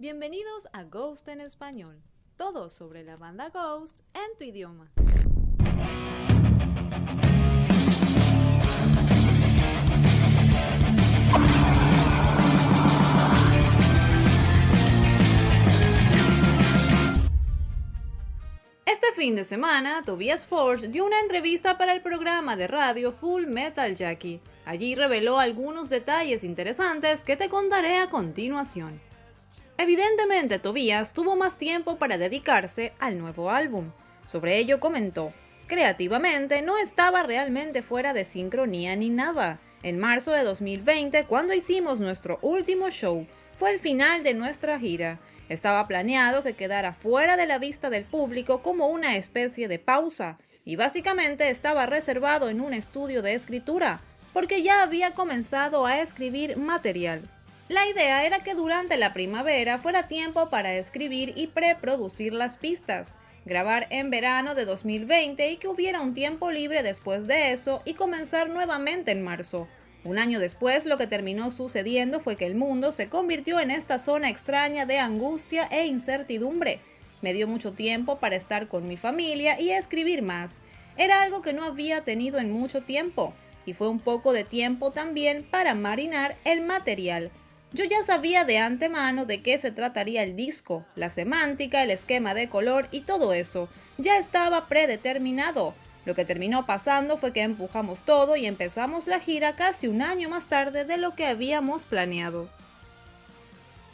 Bienvenidos a Ghost en Español, todo sobre la banda Ghost en tu idioma. Este fin de semana, Tobias Forge dio una entrevista para el programa de radio Full Metal Jackie. Allí reveló algunos detalles interesantes que te contaré a continuación. Evidentemente, Tobias tuvo más tiempo para dedicarse al nuevo álbum. Sobre ello comentó: creativamente no estaba realmente fuera de sincronía ni nada. En marzo de 2020, cuando hicimos nuestro último show, fue el final de nuestra gira. Estaba planeado que quedara fuera de la vista del público como una especie de pausa, y básicamente estaba reservado en un estudio de escritura, porque ya había comenzado a escribir material. La idea era que durante la primavera fuera tiempo para escribir y preproducir las pistas, grabar en verano de 2020 y que hubiera un tiempo libre después de eso y comenzar nuevamente en marzo. Un año después, lo que terminó sucediendo fue que el mundo se convirtió en esta zona extraña de angustia e incertidumbre. Me dio mucho tiempo para estar con mi familia y escribir más. Era algo que no había tenido en mucho tiempo, y fue un poco de tiempo también para marinar el material. Yo ya sabía de antemano de qué se trataría el disco, la semántica, el esquema de color y todo eso. Ya estaba predeterminado. Lo que terminó pasando fue que empujamos todo y empezamos la gira casi un año más tarde de lo que habíamos planeado.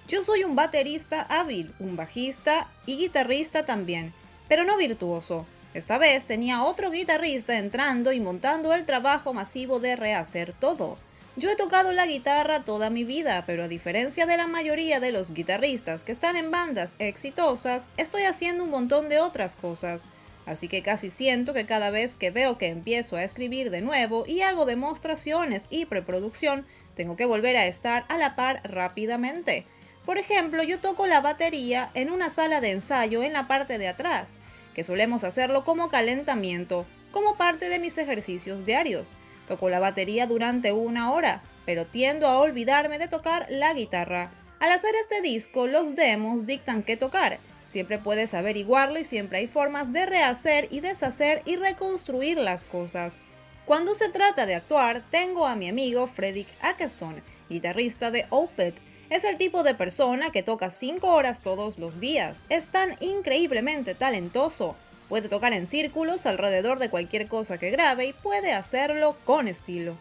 Yo soy un baterista hábil, un bajista y guitarrista también, pero no virtuoso. Esta vez tenía otro guitarrista entrando y montando el trabajo masivo de rehacer todo. Yo he tocado la guitarra toda mi vida, pero a diferencia de la mayoría de los guitarristas que están en bandas exitosas, estoy haciendo un montón de otras cosas. Así que casi siento que cada vez que veo que empiezo a escribir de nuevo y hago demostraciones y preproducción, tengo que volver a estar a la par rápidamente. Por ejemplo, yo toco la batería en una sala de ensayo en la parte de atrás, que solemos hacerlo como calentamiento, como parte de mis ejercicios diarios. Toco la batería durante una hora, pero tiendo a olvidarme de tocar la guitarra. Al hacer este disco, los demos dictan qué tocar. Siempre puedes averiguarlo y siempre hay formas de rehacer y deshacer y reconstruir las cosas. Cuando se trata de actuar, tengo a mi amigo Fredrik Åkesson, guitarrista de Opeth. Es el tipo de persona que toca 5 horas todos los días. Es tan increíblemente talentoso. Puede tocar en círculos alrededor de cualquier cosa que grabe y puede hacerlo con estilo.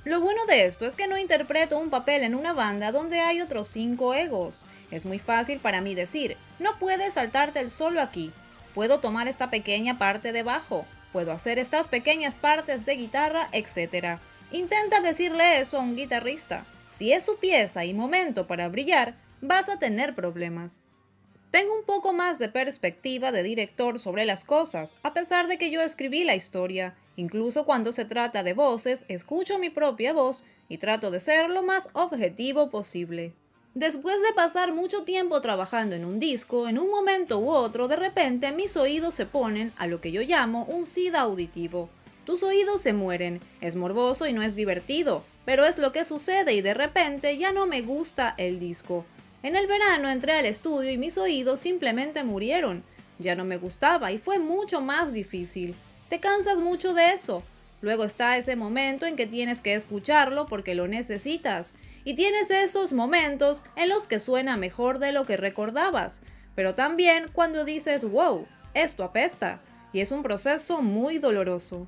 Lo bueno de esto es que no interpreto un papel en una banda donde hay otros 5 egos. Es muy fácil para mí decir: no puedes saltarte el solo aquí. Puedo tomar esta pequeña parte de bajo. Puedo hacer estas pequeñas partes de guitarra, etc. Intenta decirle eso a un guitarrista. Si es su pieza y momento para brillar, vas a tener problemas. Tengo un poco más de perspectiva de director sobre las cosas, a pesar de que yo escribí la historia. Incluso cuando se trata de voces, escucho mi propia voz y trato de ser lo más objetivo posible. Después de pasar mucho tiempo trabajando en un disco, en un momento u otro, de repente mis oídos se ponen a lo que yo llamo un SIDA auditivo. Tus oídos se mueren, es morboso y no es divertido, pero es lo que sucede y de repente ya no me gusta el disco. En el verano entré al estudio y mis oídos simplemente murieron. Ya no me gustaba y fue mucho más difícil. Te cansas mucho de eso. Luego está ese momento en que tienes que escucharlo porque lo necesitas. Y tienes esos momentos en los que suena mejor de lo que recordabas. Pero también cuando dices: wow, esto apesta. Y es un proceso muy doloroso.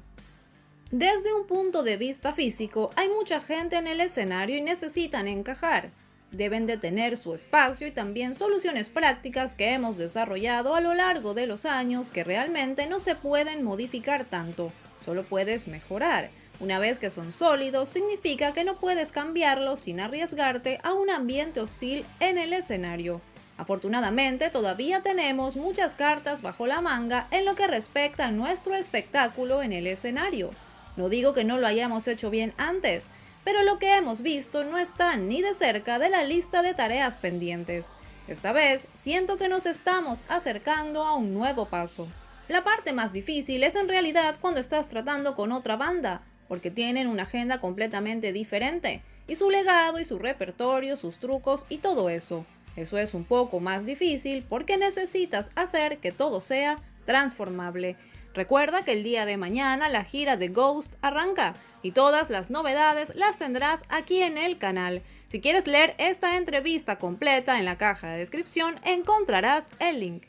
Desde un punto de vista físico, hay mucha gente en el escenario y necesitan encajar. Deben de tener su espacio y también soluciones prácticas que hemos desarrollado a lo largo de los años que realmente no se pueden modificar tanto, solo puedes mejorar. Una vez que son sólidos, significa que no puedes cambiarlos sin arriesgarte a un ambiente hostil en el escenario. Afortunadamente, todavía tenemos muchas cartas bajo la manga en lo que respecta a nuestro espectáculo en el escenario. No digo que no lo hayamos hecho bien antes, pero lo que hemos visto no está ni de cerca de la lista de tareas pendientes. Esta vez siento que nos estamos acercando a un nuevo paso. La parte más difícil es en realidad cuando estás tratando con otra banda, porque tienen una agenda completamente diferente, y su legado y su repertorio, sus trucos y todo eso. Eso es un poco más difícil porque necesitas hacer que todo sea transformable. Recuerda que el día de mañana la gira de Ghost arranca y todas las novedades las tendrás aquí en el canal. Si quieres leer esta entrevista completa, en la caja de descripción encontrarás el link.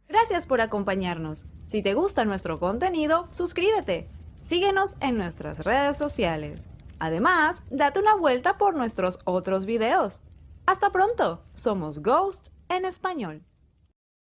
Gracias por acompañarnos. Si te gusta nuestro contenido, suscríbete. Síguenos en nuestras redes sociales. Además, date una vuelta por nuestros otros videos. Hasta pronto, somos Ghost en español.